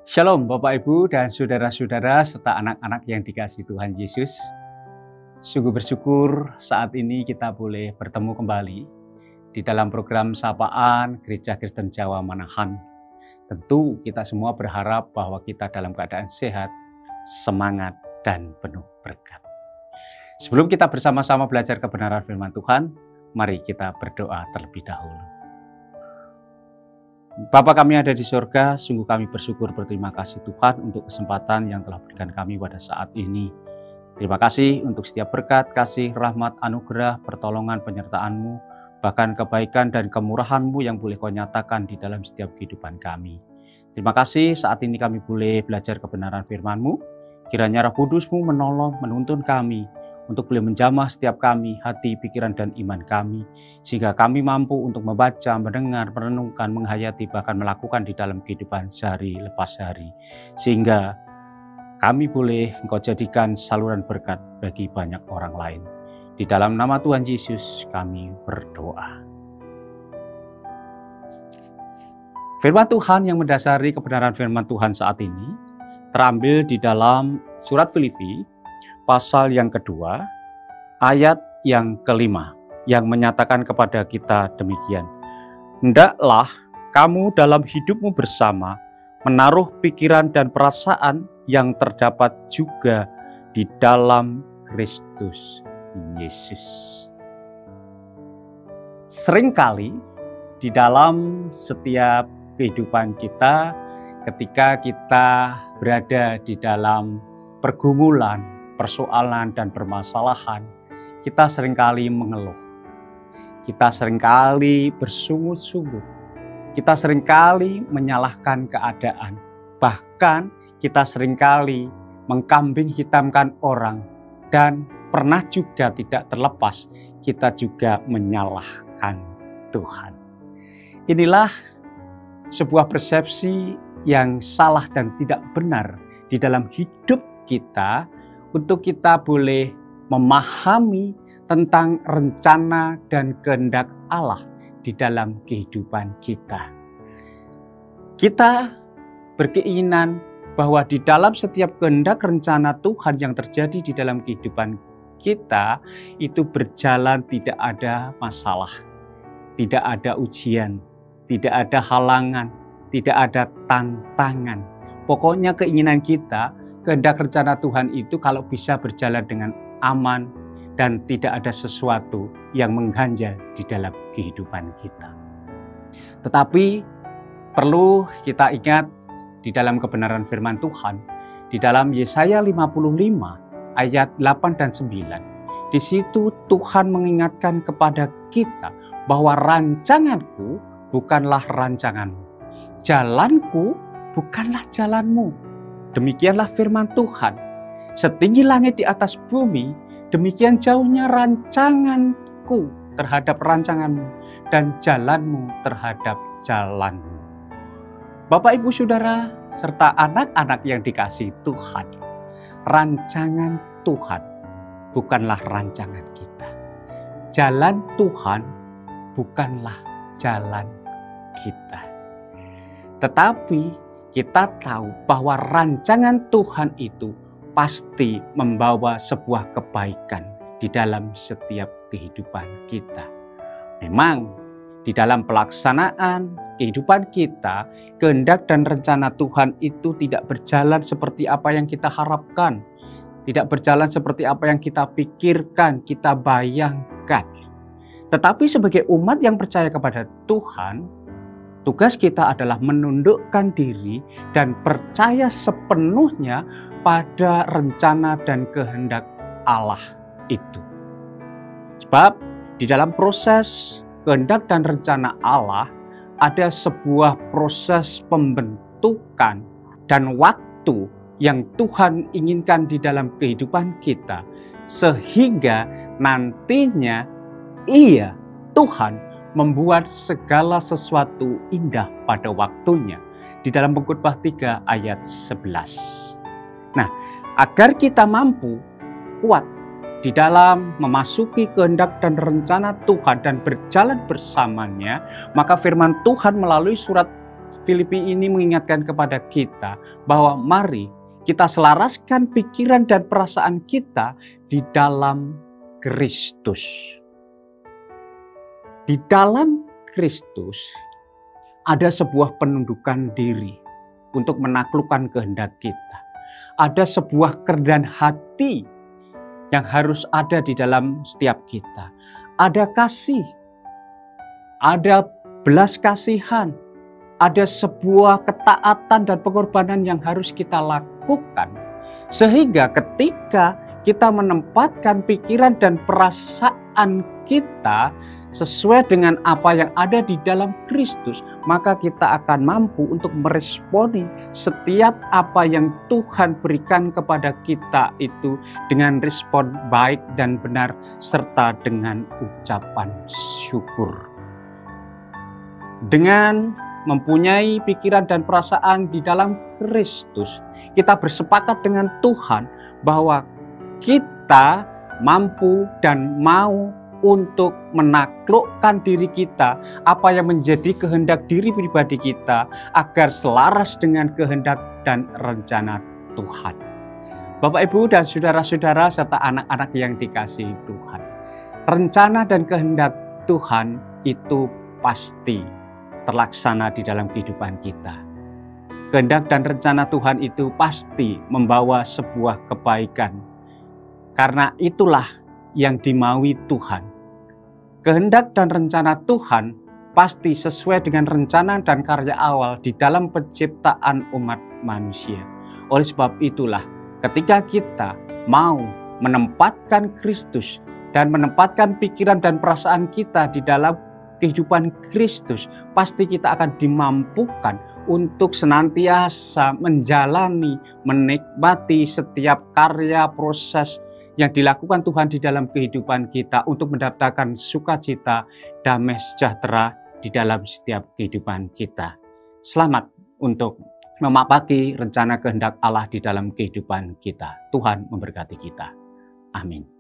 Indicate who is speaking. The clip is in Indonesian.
Speaker 1: Shalom Bapak Ibu dan saudara-saudara serta anak-anak yang dikasihi Tuhan Yesus. Sungguh bersyukur saat ini kita boleh bertemu kembali di dalam program Sapaan Gereja Kristen Jawa Manahan. Tentu kita semua berharap bahwa kita dalam keadaan sehat, semangat, dan penuh berkat. Sebelum kita bersama-sama belajar kebenaran firman Tuhan, mari kita berdoa terlebih dahulu. Bapa kami ada di surga, sungguh kami bersyukur berterima kasih Tuhan untuk kesempatan yang telah berikan kami pada saat ini. Terima kasih untuk setiap berkat, kasih, rahmat, anugerah, pertolongan, penyertaan-Mu, bahkan kebaikan dan kemurahan-Mu yang boleh Kau nyatakan di dalam setiap kehidupan kami. Terima kasih saat ini kami boleh belajar kebenaran firman-Mu. Kiranya Roh Kudus-Mu menolong, menuntun kami untuk boleh menjamah setiap kami, hati, pikiran, dan iman kami, sehingga kami mampu untuk membaca, mendengar, merenungkan, menghayati, bahkan melakukan di dalam kehidupan sehari lepas hari, sehingga kami boleh Engkau jadikan saluran berkat bagi banyak orang lain. Di dalam nama Tuhan Yesus kami berdoa. Firman Tuhan yang mendasari kebenaran firman Tuhan saat ini terambil di dalam surat Filipi pasal yang kedua, ayat yang kelima, yang menyatakan kepada kita demikian. Hendaklah kamu dalam hidupmu bersama menaruh pikiran dan perasaan yang terdapat juga di dalam Kristus Yesus. Seringkali di dalam setiap kehidupan kita, ketika kita berada di dalam pergumulan, persoalan dan permasalahan, kita seringkali mengeluh. Kita seringkali bersungut-sungut. Kita seringkali menyalahkan keadaan. Bahkan kita seringkali mengkambing hitamkan orang. Dan pernah juga tidak terlepas, kita juga menyalahkan Tuhan. Inilah sebuah persepsi yang salah dan tidak benar di dalam hidup kita, untuk kita boleh memahami tentang rencana dan kehendak Allah di dalam kehidupan kita. Kita berkeinginan bahwa di dalam setiap kehendak rencana Tuhan yang terjadi di dalam kehidupan kita itu berjalan tidak ada masalah, tidak ada ujian, tidak ada halangan, tidak ada tantangan. Pokoknya keinginan kita, kehendak rencana Tuhan itu kalau bisa berjalan dengan aman dan tidak ada sesuatu yang mengganjal di dalam kehidupan kita. Tetapi perlu kita ingat di dalam kebenaran firman Tuhan, di dalam Yesaya 55 ayat 8 dan 9. Di situ Tuhan mengingatkan kepada kita bahwa rancanganku bukanlah rancanganmu, jalanku bukanlah jalanmu. Demikianlah firman Tuhan. Setinggi langit di atas bumi, demikian jauhnya rancanganku terhadap rancanganmu dan jalanmu terhadap jalanmu. Bapak, Ibu, Saudara, serta anak-anak yang dikasihi Tuhan, rancangan Tuhan bukanlah rancangan kita. Jalan Tuhan bukanlah jalan kita. Tetapi kita tahu bahwa rancangan Tuhan itu pasti membawa sebuah kebaikan di dalam setiap kehidupan kita. Memang di dalam pelaksanaan kehidupan kita, kehendak dan rencana Tuhan itu tidak berjalan seperti apa yang kita harapkan, tidak berjalan seperti apa yang kita pikirkan, kita bayangkan. Tetapi sebagai umat yang percaya kepada Tuhan, tugas kita adalah menundukkan diri dan percaya sepenuhnya pada rencana dan kehendak Allah itu. Sebab di dalam proses kehendak dan rencana Allah ada sebuah proses pembentukan dan waktu yang Tuhan inginkan di dalam kehidupan kita, sehingga nantinya Tuhan membuat segala sesuatu indah pada waktunya. Di dalam Pengkhotbah 3 ayat 11. Nah, agar kita mampu kuat di dalam memasuki kehendak dan rencana Tuhan dan berjalan bersamanya, maka firman Tuhan melalui surat Filipi ini mengingatkan kepada kita bahwa mari kita selaraskan pikiran dan perasaan kita di dalam Kristus. Di dalam Kristus ada sebuah penundukan diri untuk menaklukkan kehendak kita. Ada sebuah kerendahan hati yang harus ada di dalam setiap kita. Ada kasih, ada belas kasihan, ada sebuah ketaatan dan pengorbanan yang harus kita lakukan. Sehingga ketika kita menempatkan pikiran dan perasaan kita sesuai dengan apa yang ada di dalam Kristus, maka kita akan mampu untuk meresponi setiap apa yang Tuhan berikan kepada kita itu dengan respon baik dan benar serta dengan ucapan syukur. Dengan mempunyai pikiran dan perasaan di dalam Kristus, kita bersepakat dengan Tuhan bahwa kita mampu dan mau untuk menaklukkan diri kita, apa yang menjadi kehendak diri pribadi kita, agar selaras dengan kehendak dan rencana Tuhan. Bapak, Ibu, dan saudara-saudara serta anak-anak yang dikasihi Tuhan, rencana dan kehendak Tuhan itu pasti terlaksana di dalam kehidupan kita. Kehendak dan rencana Tuhan itu pasti membawa sebuah kebaikan, karena itulah yang dimaui Tuhan. Kehendak dan rencana Tuhan pasti sesuai dengan rencana dan karya awal di dalam penciptaan umat manusia. Oleh sebab itulah, ketika kita mau menempatkan Kristus dan menempatkan pikiran dan perasaan kita di dalam kehidupan Kristus, pasti kita akan dimampukan untuk senantiasa menjalani, menikmati setiap karya proses yang dilakukan Tuhan di dalam kehidupan kita untuk mendapatkan sukacita, damai sejahtera di dalam setiap kehidupan kita. Selamat untuk memapaki rencana kehendak Allah di dalam kehidupan kita. Tuhan memberkati kita. Amin.